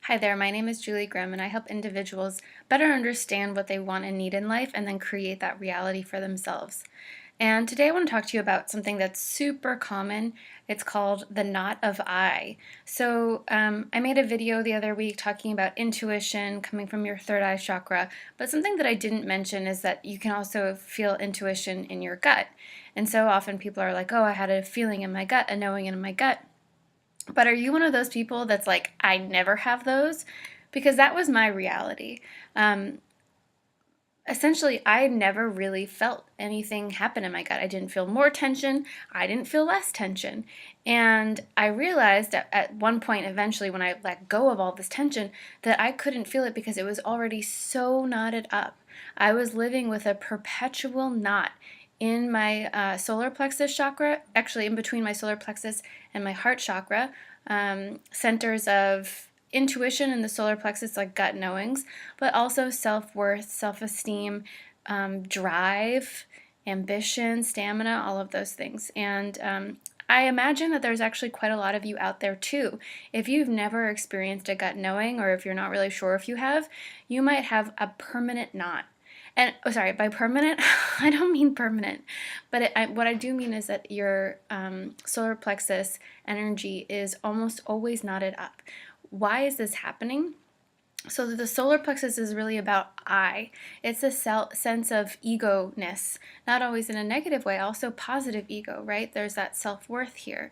Hi there, my name is Julie Grimm, and I help individuals better understand what they want and need in life and then create that reality for themselves. And today I want to talk to you about something that's super common. It's called the knot of I. I made a video the other week talking about intuition coming from your third eye chakra, but something that I didn't mention is that you can also feel intuition in your gut. And so often people are like, oh, I had a feeling in my gut, a knowing in my gut. But are you one of those people that's like, I never have those? Because that was my reality. Um, Essentially, I never really felt anything happen in my gut. I didn't feel more tension. I didn't feel less tension. And I realized at one point, eventually, when I let go of all this tension, that I couldn't feel it because it was already so knotted up. I was living with a perpetual knot in my solar plexus chakra, actually in between my solar plexus and my heart chakra, centers of intuition in the solar plexus, like gut knowings, but also self-worth, self-esteem, drive, ambition, stamina, all of those things. And I imagine that there's actually quite a lot of you out there too. If you've never experienced a gut knowing, or if you're not really sure if you have, you might have a permanent knot. And oh, sorry, by permanent, I don't mean permanent, but what I do mean is that your solar plexus energy is almost always knotted up. Why is this happening? So the solar plexus is really about I. It's a sense of ego-ness, not always in a negative way, also positive ego, right? There's that self-worth here.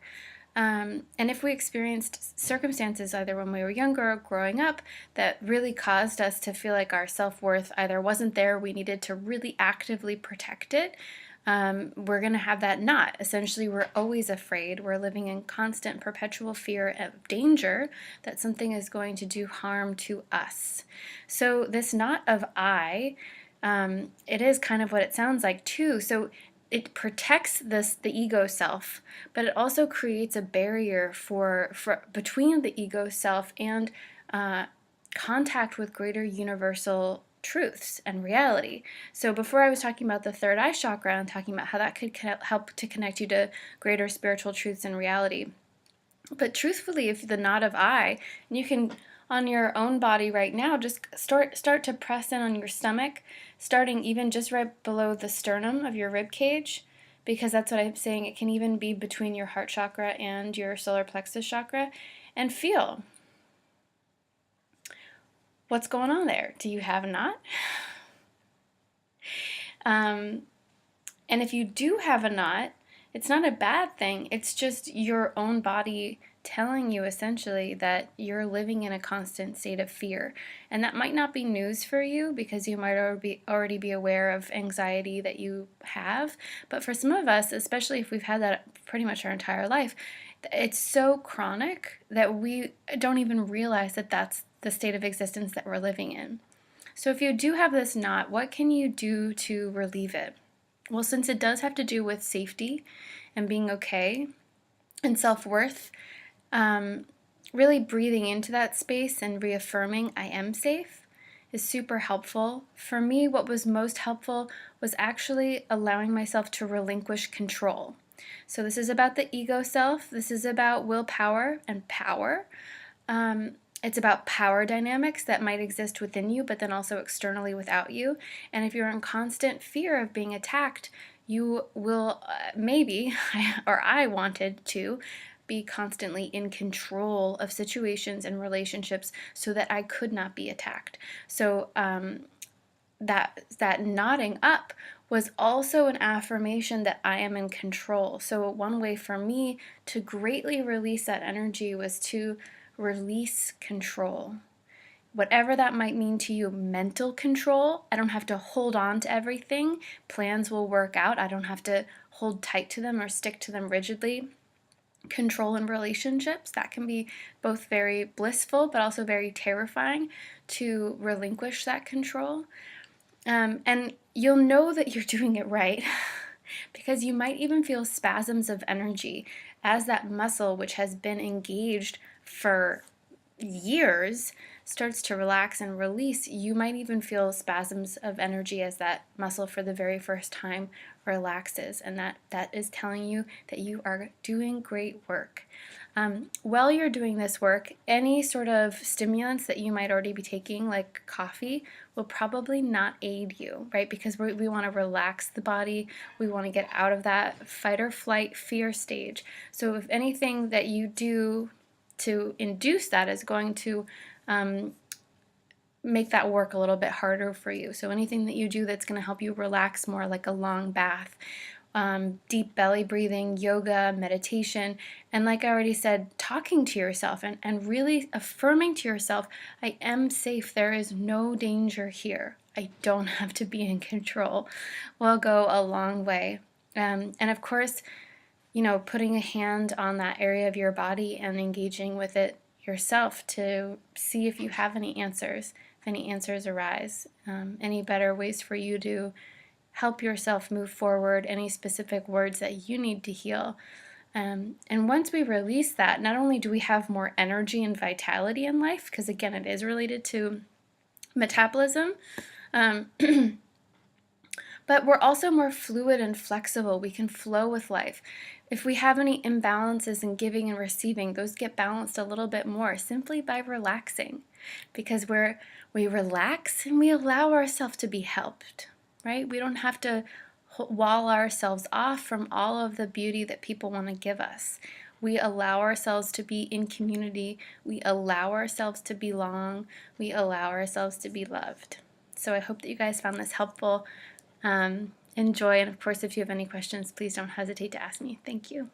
And if we experienced circumstances either when we were younger or growing up that really caused us to feel like our self-worth either wasn't there, we needed to really actively protect it, we're going to have that knot. Essentially, we're always afraid. We're living in constant, perpetual fear of danger that something is going to do harm to us. So this knot of I, it is kind of what it sounds like too. So it protects the ego self, but it also creates a barrier for between the ego self and contact with greater universal truths and reality. So before I was talking about the third eye chakra and talking about how that could help to connect you to greater spiritual truths and reality. But truthfully, if the knot of I, and you can on your own body right now, just start to press in on your stomach, starting even just right below the sternum of your rib cage, because that's what I'm saying. It can even be between your heart chakra and your solar plexus chakra, and feel what's going on there. Do you have a knot? And if you do have a knot, it's not a bad thing. It's just your own body telling you essentially that you're living in a constant state of fear. And that might not be news for you because you might already be aware of anxiety that you have. But for some of us, especially if we've had that pretty much our entire life, it's so chronic that we don't even realize that that's the state of existence that we're living in. So if you do have this knot, what can you do to relieve it? Well, since it does have to do with safety and being okay and self-worth, really breathing into that space and reaffirming I am safe is super helpful. For me, what was most helpful was actually allowing myself to relinquish control. So this is about the ego self. This is about willpower and power. It's about power dynamics that might exist within you, but then also externally without you. And if you're in constant fear of being attacked, you will maybe, or I wanted to, be constantly in control of situations and relationships so that I could not be attacked. So that knotting up was also an affirmation that I am in control. So one way for me to greatly release that energy was to release control. Whatever that might mean to you, mental control. I don't have to hold on to everything. Plans will work out. I don't have to hold tight to them or stick to them rigidly. Control in relationships, that can be both very blissful but also very terrifying to relinquish that control. And you'll know that you're doing it right because you might even feel spasms of energy as that muscle, which has been engaged for years, starts to relax and release. You might even feel spasms of energy as that muscle for the very first time relaxes, and that is telling you that you are doing great work. While you're doing this work, any sort of stimulants that you might already be taking, like coffee, will probably not aid you, right? Because we want to relax the body. We want to get out of that fight or flight fear stage. So if anything that you do to induce that is going to make that work a little bit harder for you. So anything that you do that's going to help you relax more, like a long bath, deep belly breathing, yoga, meditation, and like I already said, talking to yourself and really affirming to yourself, I am safe, there is no danger here, I don't have to be in control, will go a long way. And of course, putting a hand on that area of your body and engaging with it yourself to see if you have any answers, if any answers arise, any better ways for you to help yourself move forward, any specific words that you need to heal. And once we release that, not only do we have more energy and vitality in life, because again, it is related to metabolism, um, but we're also more fluid and flexible. We can flow with life. If we have any imbalances in giving and receiving, those get balanced a little bit more simply by relaxing, because we relax and we allow ourselves to be helped, right? We don't have to wall ourselves off from all of the beauty that people want to give us. We allow ourselves to be in community. We allow ourselves to belong. We allow ourselves to be loved. So I hope that you guys found this helpful. Enjoy, and of course, if you have any questions, please don't hesitate to ask me. Thank you.